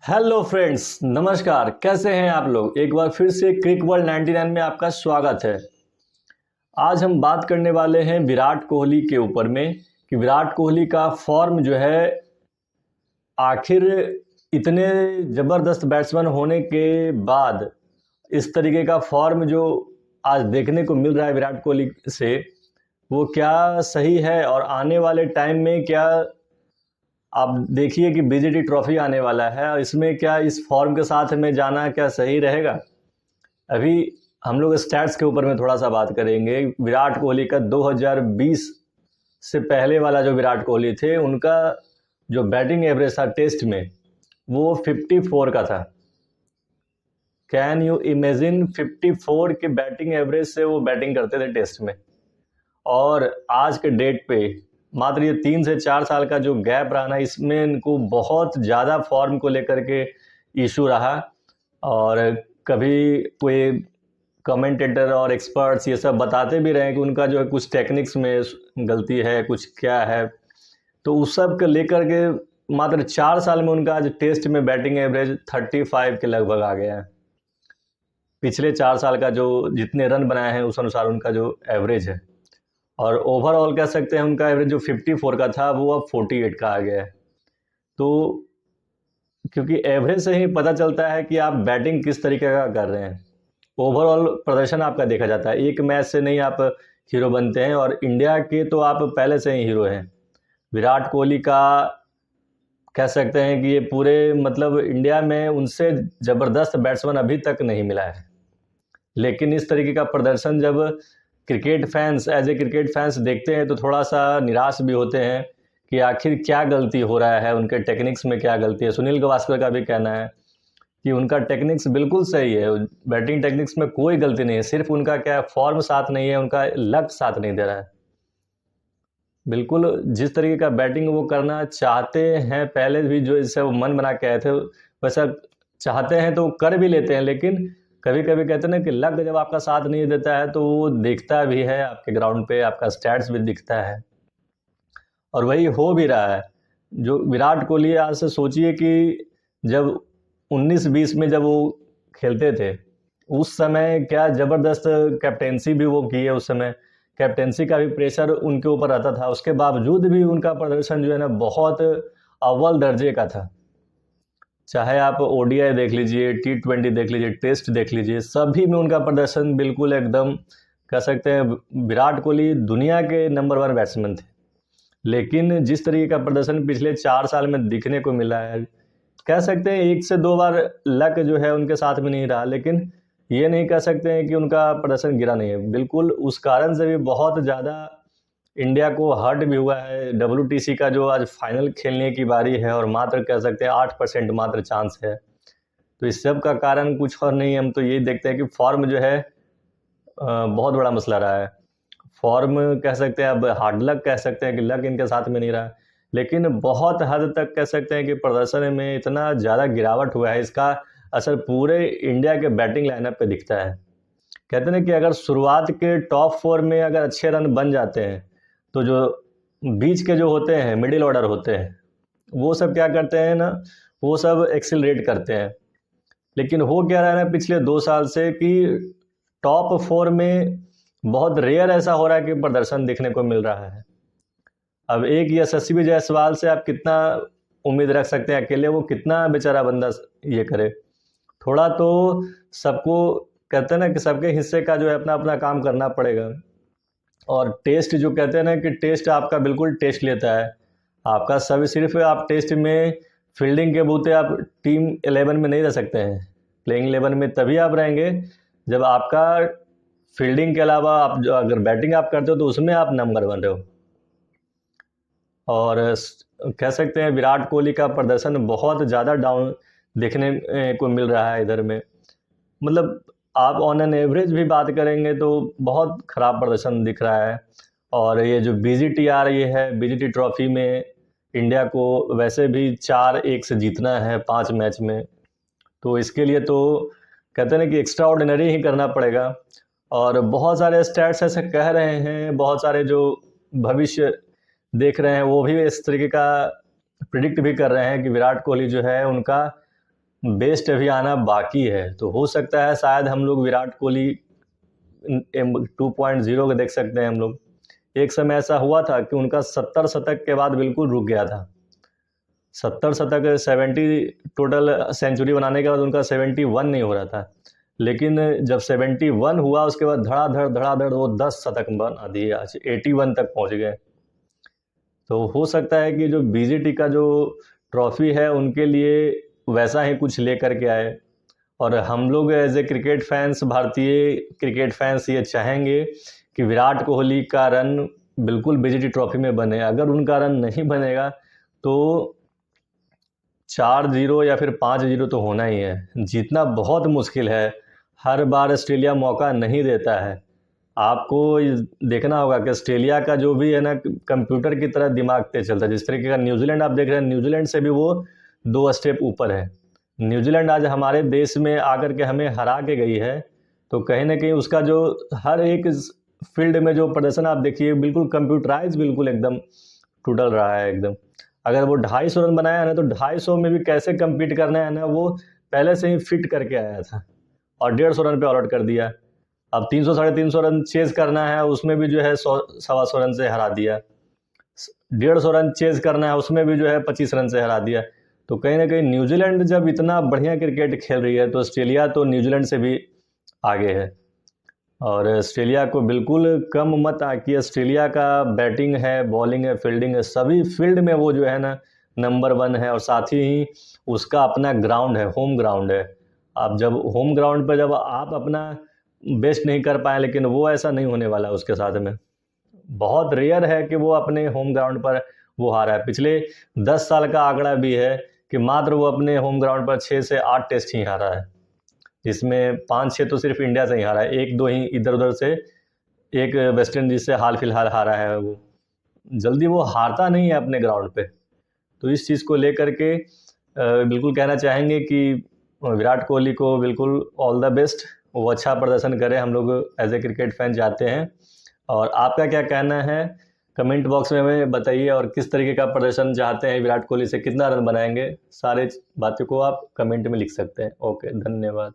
Hello friends, नमस्कार। कैसे हैं आप लोग? एक बार फिर से क्रिक वर्ल्ड 99 में आपका स्वागत है। आज हम बात करने वाले हैं विराट कोहली के ऊपर में कि विराट कोहली का फॉर्म जो है आखिर इतने ज़बरदस्त बैट्समैन होने के बाद इस तरीके का फॉर्म जो आज देखने को मिल रहा है विराट कोहली से, वो क्या सही है? और आने वाले टाइम में क्या आप देखिए कि बीजीटी ट्रॉफी आने वाला है और इसमें क्या इस फॉर्म के साथ में जाना क्या सही रहेगा? अभी हम लोग स्टैट्स के ऊपर में थोड़ा सा बात करेंगे। विराट कोहली का 2020 से पहले वाला जो विराट कोहली थे, उनका जो बैटिंग एवरेज था टेस्ट में, वो 54 का था। Can you imagine? 54 के बैटिंग एवरेज से वो बैटिंग करते थे टेस्ट में। और आज के डेट पे मात्र ये 3 से 4 साल का जो गैप रहा ना, इसमें इनको बहुत ज़्यादा फॉर्म को लेकर के इशू रहा। और कभी कोई कमेंटेटर और एक्सपर्ट्स ये सब बताते भी रहे कि उनका जो है कुछ टेक्निक्स में गलती है, कुछ क्या है। तो उस सब को लेकर के मात्र 4 साल में उनका आज टेस्ट में बैटिंग एवरेज 35 के लगभग आ गया है। पिछले 4 साल का जो जितने रन बनाए हैं उस अनुसार उनका जो एवरेज है, और ओवरऑल कह सकते हैं उनका एवरेज जो 54 का था वो अब 48 का आ गया है। तो क्योंकि एवरेज से ही पता चलता है कि आप बैटिंग किस तरीके का कर रहे हैं। ओवरऑल प्रदर्शन आपका देखा जाता है, एक मैच से नहीं आप हीरो बनते हैं। और इंडिया के तो आप पहले से ही हीरो हैं। विराट कोहली का कह सकते हैं कि ये पूरे मतलब इंडिया में उनसे ज़बरदस्त बैट्समैन अभी तक नहीं मिला है। लेकिन इस तरीके का प्रदर्शन जब cricket fans as a cricket fans देखते हैं तो थोड़ा सा निराश भी होते हैं कि आखिर क्या गलती हो रहा है, उनके टेक्निक्स में क्या गलती है। सुनील गावस्कर का भी कहना है कि उनका टेक्निक्स बिल्कुल सही है, बैटिंग टेक्निक्स में कोई गलती नहीं है, सिर्फ उनका क्या फॉर्म साथ नहीं है, उनका लक साथ नहीं दे रहा है। बिल्कुल जिस तरीके का बैटिंग वो करना चाहते हैं, पहले भी जो इससे वो मन बना के आए थे वैसा चाहते हैं तो कर भी लेते हैं। लेकिन कभी कभी कहते हैं ना कि लक जब आपका साथ नहीं देता है तो वो दिखता भी है आपके ग्राउंड पे, आपका स्टैट्स भी दिखता है। और वही हो भी रहा है। जो विराट कोहली आज से सोचिए कि जब 19-20 में जब वो खेलते थे, उस समय क्या ज़बरदस्त कैप्टेंसी भी वो की है। उस समय कैप्टेंसी का भी प्रेशर उनके ऊपर रहता था, उसके बावजूद भी उनका प्रदर्शन जो है ना बहुत अव्वल दर्जे का था। चाहे आप ओडीआई देख लीजिए, T20 देख लीजिए, टेस्ट देख लीजिए, सभी में उनका प्रदर्शन बिल्कुल एकदम कह सकते हैं विराट कोहली दुनिया के नंबर 1 बैट्समैन थे। लेकिन जिस तरीके का प्रदर्शन पिछले 4 साल में दिखने को मिला है, कह सकते हैं 1 से 2 बार लक जो है उनके साथ में नहीं रहा, लेकिन ये नहीं कह सकते हैं कि उनका प्रदर्शन गिरा नहीं है। बिल्कुल उस कारण से भी बहुत ज़्यादा इंडिया को हर्ट भी हुआ है। WTC का जो आज फाइनल खेलने की बारी है और मात्र कह सकते हैं 8% मात्र चांस है। तो इस सब का कारण कुछ और नहीं, हम तो यही देखते हैं कि फॉर्म जो है बहुत बड़ा मसला रहा है। फॉर्म कह सकते हैं, अब हार्ड लक कह सकते हैं कि लक इनके साथ में नहीं रहा, लेकिन बहुत हद तक कह सकते हैं कि प्रदर्शन में इतना ज़्यादा गिरावट हुआ है, इसका असर पूरे इंडिया के बैटिंग लाइनअप पे दिखता है। कहते हैं कि अगर शुरुआत के टॉप 4 में अगर अच्छे रन बन जाते हैं तो जो बीच के जो होते हैं, मिडिल ऑर्डर होते हैं, वो सब क्या करते हैं ना, वो सब एक्सिलरेट करते हैं। लेकिन हो क्या रहा है ना पिछले 2 साल से कि टॉप 4 में बहुत रेयर ऐसा हो रहा है कि प्रदर्शन दिखने को मिल रहा है। अब एक यशस्वी जायसवाल से आप कितना उम्मीद रख सकते हैं? अकेले वो कितना बेचारा बंदा ये करे। थोड़ा तो सबको कहते हैं ना कि सबके हिस्से का जो है अपना अपना काम करना पड़ेगा। और टेस्ट जो कहते हैं ना कि टेस्ट आपका बिल्कुल टेस्ट लेता है आपका सब, सिर्फ आप टेस्ट में फील्डिंग के बूते आप टीम 11 में नहीं रह सकते हैं। प्लेइंग 11 में तभी आप रहेंगे जब आपका फील्डिंग के अलावा आप जो अगर बैटिंग आप करते हो तो उसमें आप नंबर 1 रहे हो। और कह सकते हैं विराट कोहली का प्रदर्शन बहुत ज़्यादा डाउन देखने को मिल रहा है इधर में। मतलब आप ऑन एन एवरेज भी बात करेंगे तो बहुत ख़राब प्रदर्शन दिख रहा है। और ये जो बीजीटी आ रही है, बीजीटी ट्रॉफी में इंडिया को वैसे भी 4-1 से जीतना है 5 मैच में, तो इसके लिए तो कहते हैं कि एक्स्ट्रा ऑर्डिनरी ही करना पड़ेगा। और बहुत सारे स्टैट्स ऐसे कह रहे हैं, बहुत सारे जो भविष्य देख रहे हैं वो भी इस तरीके का प्रिडिक्ट भी कर रहे हैं कि विराट कोहली जो है उनका बेस्ट अभी आना बाकी है। तो हो सकता है शायद हम लोग विराट कोहली 2.0 को देख सकते हैं हम लोग। एक समय ऐसा हुआ था कि उनका 70 शतक के बाद बिल्कुल रुक गया था। 70 शतक 70 टोटल सेंचुरी बनाने के बाद उनका 71 नहीं हो रहा था, लेकिन जब 71 हुआ उसके बाद धड़ाधड़ वो 10 शतक बना दिए, आज 81 तक पहुंच गए। तो हो सकता है कि जो बीजीटी का जो ट्रॉफी है उनके लिए वैसा ही कुछ लेकर के आए। और हम लोग एज ए क्रिकेट फैंस, भारतीय क्रिकेट फैंस ये चाहेंगे कि विराट कोहली का रन बिल्कुल बीजीटी ट्रॉफी में बने। अगर उनका रन नहीं बनेगा तो 4-0 या फिर 5-0 तो होना ही है, जीतना बहुत मुश्किल है। हर बार ऑस्ट्रेलिया मौका नहीं देता है। आपको देखना होगा कि ऑस्ट्रेलिया का जो भी है ना, कंप्यूटर की तरह दिमाग तेज चलता है। जिस तरीके का न्यूजीलैंड आप देख रहे हैं, न्यूजीलैंड से भी वो 2 स्टेप ऊपर है। न्यूजीलैंड आज हमारे देश में आकर के हमें हरा के गई है, तो कहीं ना कहीं उसका जो हर एक फील्ड में जो प्रदर्शन आप देखिए, बिल्कुल कंप्यूटराइज, बिल्कुल एकदम टूटल रहा है एकदम। अगर वो 250 रन बनाया है ना, तो 250 में भी कैसे कम्पीट करना है ना, वो पहले से ही फिट करके आया था और 150 रन पे ऑल आउट कर दिया। अब 300 साढ़े 300 रन चेज करना है, उसमें भी जो है 100-125 रन से हरा दिया। 150 रन चेज करना है, उसमें भी जो है 25 रन से हरा दिया। तो कहीं ना कहीं न्यूजीलैंड जब इतना बढ़िया क्रिकेट खेल रही है, तो ऑस्ट्रेलिया तो न्यूजीलैंड से भी आगे है। और ऑस्ट्रेलिया को बिल्कुल कम मत आकी। ऑस्ट्रेलिया का बैटिंग है, बॉलिंग है, फील्डिंग है, सभी फील्ड में वो जो है ना नंबर 1 है। और साथ ही उसका अपना ग्राउंड है, होम ग्राउंड है। आप जब होम ग्राउंड पर जब आप अपना बेस्ट नहीं कर पाए, लेकिन वो ऐसा नहीं होने वाला उसके साथ में। बहुत रेयर है कि वो अपने होम ग्राउंड पर वो हारा है। पिछले 10 साल का आंकड़ा भी है कि मात्र वो अपने होम ग्राउंड पर 6 से 8 टेस्ट ही हारा है, जिसमें 5-6 तो सिर्फ इंडिया से ही हारा है, 1-2 ही इधर उधर से, एक वेस्ट इंडीज से हाल फिलहाल हारा है। वो जल्दी वो हारता नहीं है अपने ग्राउंड पे। तो इस चीज़ को लेकर के बिल्कुल कहना चाहेंगे कि विराट कोहली को बिल्कुल ऑल द बेस्ट, वो अच्छा प्रदर्शन करे, हम लोग एज ए क्रिकेट फैन चाहते हैं। और आपका क्या कहना है कमेंट बॉक्स में हमें बताइए, और किस तरीके का प्रदर्शन चाहते हैं, विराट कोहली से कितना रन बनाएंगे, सारे बातों को आप कमेंट में लिख सकते हैं। ओके, धन्यवाद।